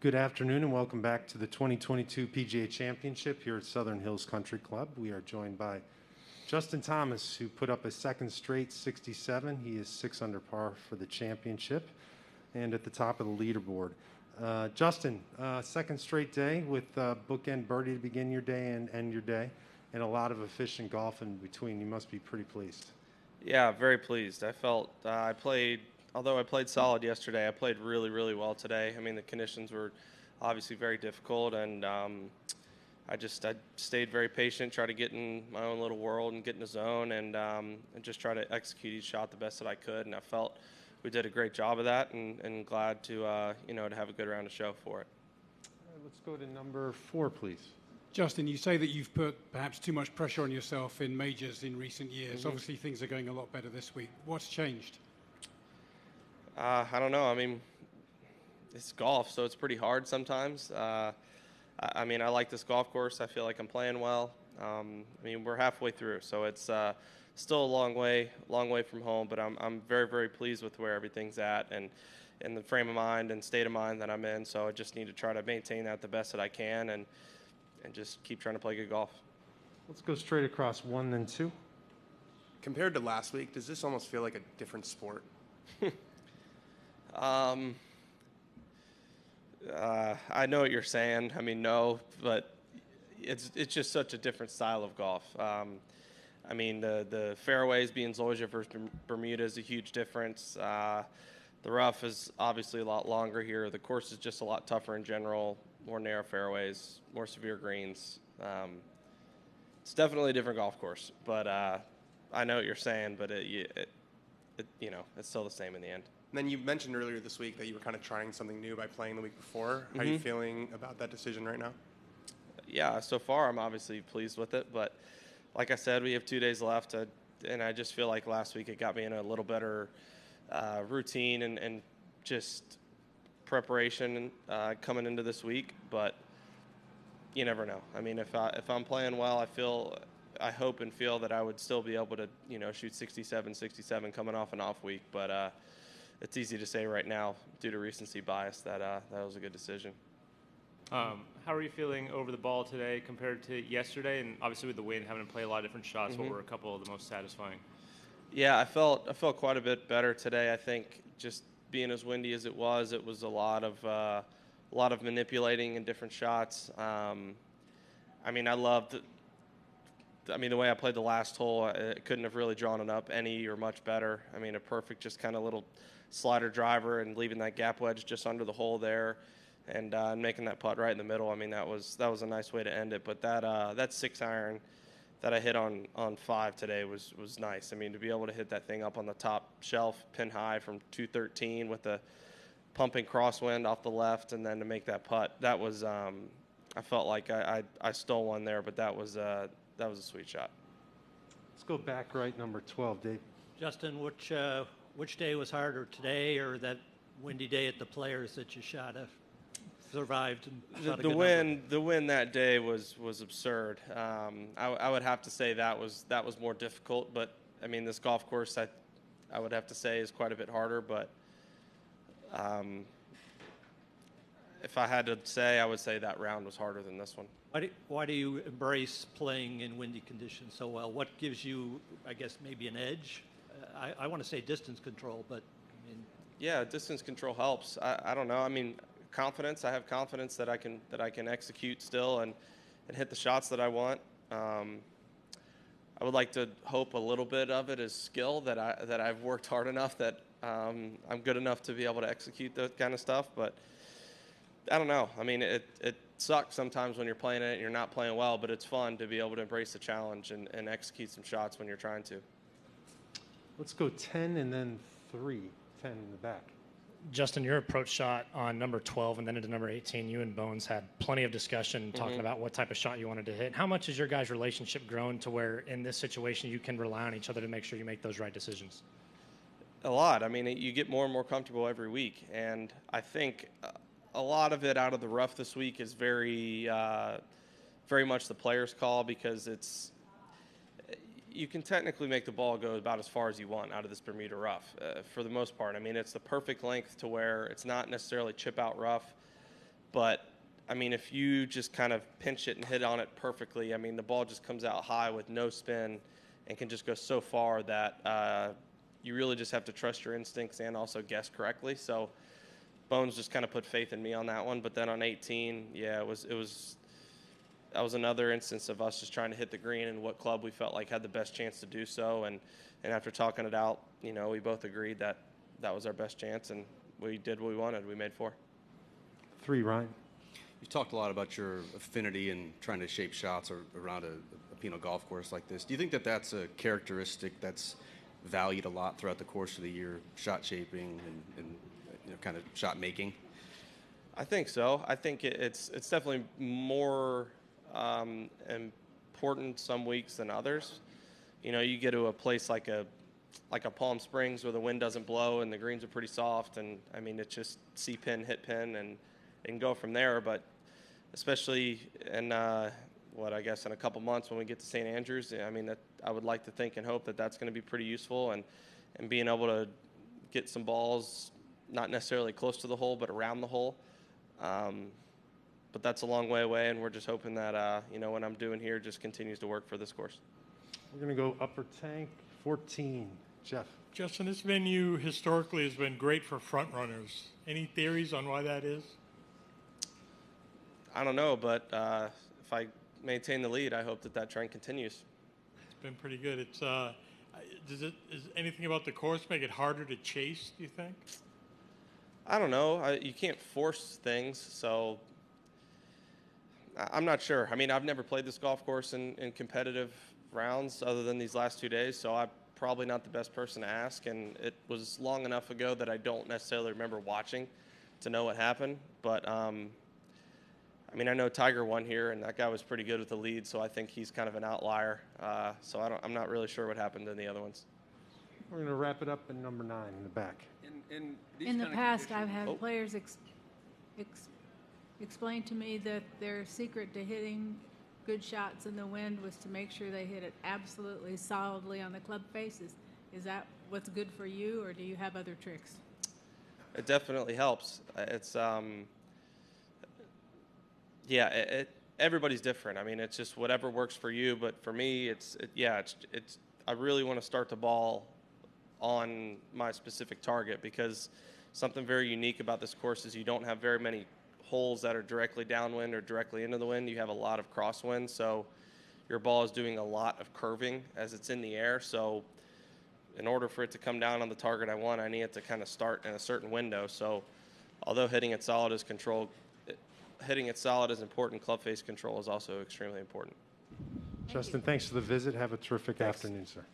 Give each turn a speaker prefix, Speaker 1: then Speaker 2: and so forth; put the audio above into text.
Speaker 1: Good afternoon and welcome back to the 2022 PGA Championship here at Southern Hills Country Club. We are joined by Justin Thomas, who put up a second straight 67. He is 6 under par for the championship and at the top of the leaderboard. Justin, second straight day with bookend birdie to begin your day and end your day, and a lot of efficient golf in between. You must be pretty pleased.
Speaker 2: Yeah, very pleased. I felt although I played solid yesterday, I played really, really well today. I mean, the conditions were obviously very difficult, and I stayed very patient, tried to get in my own little world and get in the zone, and just try to execute each shot the best that I could. And I felt we did a great job of that, and glad to to have a good round of show for it.
Speaker 1: All right, let's go to number 4, please.
Speaker 3: Justin, you say that you've put perhaps too much pressure on yourself in majors in recent years.
Speaker 2: Mm-hmm.
Speaker 3: Obviously, things are going a lot better this week. What's changed?
Speaker 2: I don't know. I mean, it's golf, so it's pretty hard sometimes. I mean, I like this golf course. I feel like I'm playing well. I mean, we're halfway through, so it's still a long way from home. But I'm very, very pleased with where everything's at and the frame of mind and state of mind that I'm in. So I just need to try to maintain that the best that I can and just keep trying to play good golf.
Speaker 1: Let's go straight across 1 then 2.
Speaker 4: Compared to last week, does this almost feel like a different sport?
Speaker 2: I know what you're saying. I mean, no, but it's just such a different style of golf. I mean, the fairways being Zoysia versus Bermuda is a huge difference. The rough is obviously a lot longer here. The course is just a lot tougher in general, more narrow fairways, more severe greens. It's definitely a different golf course, but I know what you're saying, but it's still the same in the end.
Speaker 4: And then you mentioned earlier this week that you were kind of trying something new by playing the week before. How are you feeling about that decision right now?
Speaker 2: Yeah, so far I'm obviously pleased with it, but like I said, we have 2 days left, and I just feel like last week it got me in a little better routine and just preparation coming into this week, but you never know. I mean, if I'm playing well, I hope and feel that I would still be able to, shoot 67 coming off an off week, but it's easy to say right now due to recency bias that that was a good decision.
Speaker 5: How are you feeling over the ball today compared to yesterday? And obviously with the wind, having to play a lot of different shots, what were a couple of the most satisfying?
Speaker 2: Yeah, I felt quite a bit better today. I think just being as windy as it was a lot of manipulating in different shots. I mean, I loved the way I played the last hole. I couldn't have really drawn it up any or much better. I mean, a perfect just kind of little slider driver and leaving that gap wedge just under the hole there, and making that putt right in the middle. I mean, that was a nice way to end it. But that 6-iron that I hit on 5 today was nice. I mean, to be able to hit that thing up on the top shelf, pin high from 213 with the pumping crosswind off the left, and then to make that putt, that was I felt like I stole one there, but that was a sweet shot.
Speaker 1: Let's go back right, number 12, Dave.
Speaker 6: Justin, which day was harder, today or that windy day at the Players that you survived and shot a good number?
Speaker 2: The wind that day was absurd. I would have to say that was more difficult, but I mean, this golf course I would have to say is quite a bit harder, but if I had to say, I would say that round was harder than this one.
Speaker 6: Why do you embrace playing in windy conditions so well? What gives you, I guess, maybe an edge? I want to say distance control, but I mean...
Speaker 2: Yeah, distance control helps. I don't know. I mean, confidence. I have confidence that I can execute still and hit the shots that I want. I would like to hope a little bit of it is skill, that I've worked hard enough that I'm good enough to be able to execute that kind of stuff, but I don't know. I mean, it sucks sometimes when you're playing it and you're not playing well, but it's fun to be able to embrace the challenge and execute some shots when you're trying to.
Speaker 1: Let's go 10 and then 3. 10 in the back.
Speaker 7: Justin, your approach shot on number 12 and then into number 18, you and Bones had plenty of discussion talking about what type of shot you wanted to hit. How much has your guys' relationship grown to where in this situation you can rely on each other to make sure you make those right decisions?
Speaker 2: A lot. I mean, you get more and more comfortable every week, and I think a lot of it out of the rough this week is very much the player's call, because you can technically make the ball go about as far as you want out of this Bermuda rough for the most part. I mean, it's the perfect length to where it's not necessarily chip out rough, But I mean, if you just kind of pinch it and hit on it perfectly, I mean, the ball just comes out high with no spin and can just go so far that you really just have to trust your instincts and also guess correctly. So Bones just kind of put faith in me on that one. But then on 18, yeah, that was another instance of us just trying to hit the green and what club we felt like had the best chance to do so. And after talking it out, you know, we both agreed that that was our best chance, and we did what we wanted. We made 4.
Speaker 1: 3, Ryan.
Speaker 8: You've talked a lot about your affinity and trying to shape shots around a Pinot golf course like this. Do you think that that's a characteristic that's valued a lot throughout the course of the year, shot shaping and you know, kind of shot making?
Speaker 2: I think so. I think it's definitely more important some weeks than others. You know, you get to a place like a Palm Springs where the wind doesn't blow and the greens are pretty soft, and I mean, it's just see pin, hit pin, and go from there. But especially in I guess in a couple months when we get to St. Andrews, I mean, that I would like to think and hope that that's going to be pretty useful, and being able to get some balls not necessarily close to the hole but around the hole. But that's a long way away, and we're just hoping that you know, what I'm doing here just continues to work for this course.
Speaker 1: We're going to go upper tank, 14. Jeff.
Speaker 9: Justin, this venue historically has been great for front runners. Any theories on why that is?
Speaker 2: I don't know, but if I maintain the lead, I hope that trend continues.
Speaker 9: It's been pretty good. It's is anything about the course make it harder to chase, do you think?
Speaker 2: I don't know. You can't force things, so I'm not sure. I mean, I've never played this golf course in competitive rounds other than these last 2 days, so I'm probably not the best person to ask, and it was long enough ago that I don't necessarily remember watching to know what happened. But I mean, I know Tiger won here, and that guy was pretty good with the lead, so I think he's kind of an outlier. So I'm not really sure what happened in the other ones.
Speaker 1: We're going to wrap it up in number 9 in the back.
Speaker 10: In the past, I've had players explain to me that their secret to hitting good shots in the wind was to make sure they hit it absolutely solidly on the club faces. Is that what's good for you, or do you have other tricks?
Speaker 2: It definitely helps. It's everybody's different. I mean, it's just whatever works for you. But for me, I really want to start the ball on my specific target, because something very unique about this course is you don't have very many holes that are directly downwind or directly into the wind. You have a lot of crosswind, so your ball is doing a lot of curving as it's in the air. So in order for it to come down on the target I want, I need it to kind of start in a certain window. So although hitting it solid is important, club face control is also extremely important.
Speaker 1: Justin, thanks for the visit. Have a terrific afternoon, sir.